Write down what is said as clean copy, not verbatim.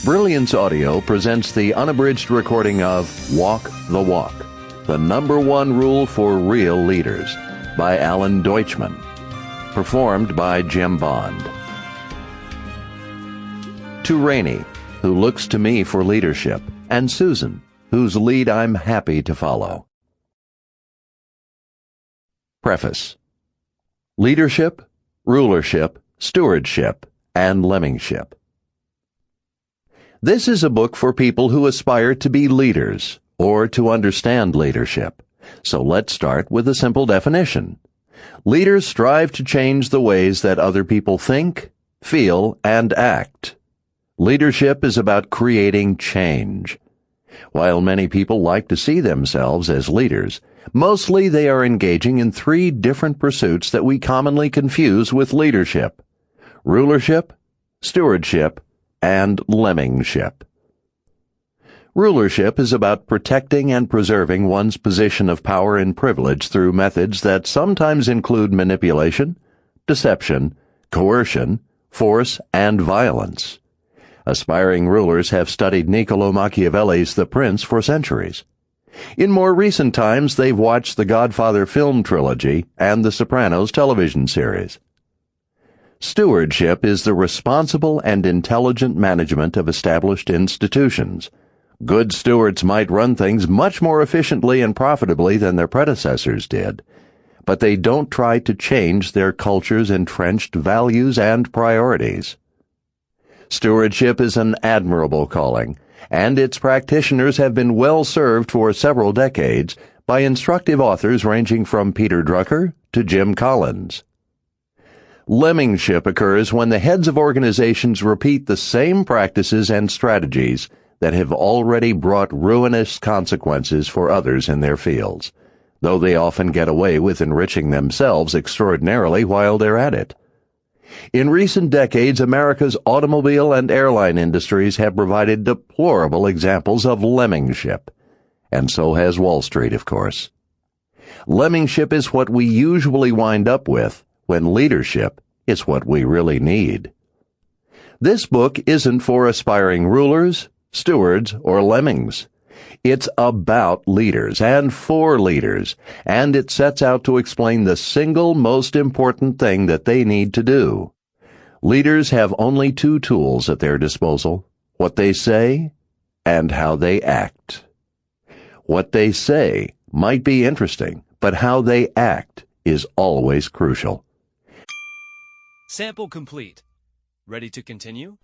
Brilliance Audio presents the unabridged recording of Walk the Walk, the #1 rule for real leaders, by Alan Deutschman. Performed by Jim Bond. To Rainey, who looks to me for leadership, and Susan, whose lead I'm happy to follow. Preface. Leadership, rulership, stewardship, and lemmingship. This is a book for people who aspire to be leaders or to understand leadership. So let's start with a simple definition. Leaders strive to change the ways that other people think, feel, and act. Leadership is about creating change. While many people like to see themselves as leaders, mostly they are engaging in 3 different pursuits that we commonly confuse with leadership: rulership, stewardship, and lemmingship. Rulership is about protecting and preserving one's position of power and privilege through methods that sometimes include manipulation, deception, coercion, force, and violence. Aspiring rulers have studied Niccolò Machiavelli's The Prince for centuries. In more recent times, they've watched the Godfather film trilogy and the Sopranos television series. Stewardship is the responsible and intelligent management of established institutions. Good stewards might run things much more efficiently and profitably than their predecessors did, but they don't try to change their culture's entrenched values and priorities. Stewardship is an admirable calling, and its practitioners have been well served for several decades by instructive authors ranging from Peter Drucker to Jim Collins. Lemmingship occurs when the heads of organizations repeat the same practices and strategies that have already brought ruinous consequences for others in their fields, though they often get away with enriching themselves extraordinarily while they're at it. In recent decades, America's automobile and airline industries have provided deplorable examples of lemmingship, and so has Wall Street, of course. Lemmingship is what we usually wind up with when leadership is what we really need. This book isn't for aspiring rulers, stewards, or lemmings. It's about leaders and for leaders, and it sets out to explain the single most important thing that they need to do. Leaders have only 2 tools at their disposal: what they say and how they act. What they say might be interesting, but how they act is always crucial. Sample complete. Ready to continue?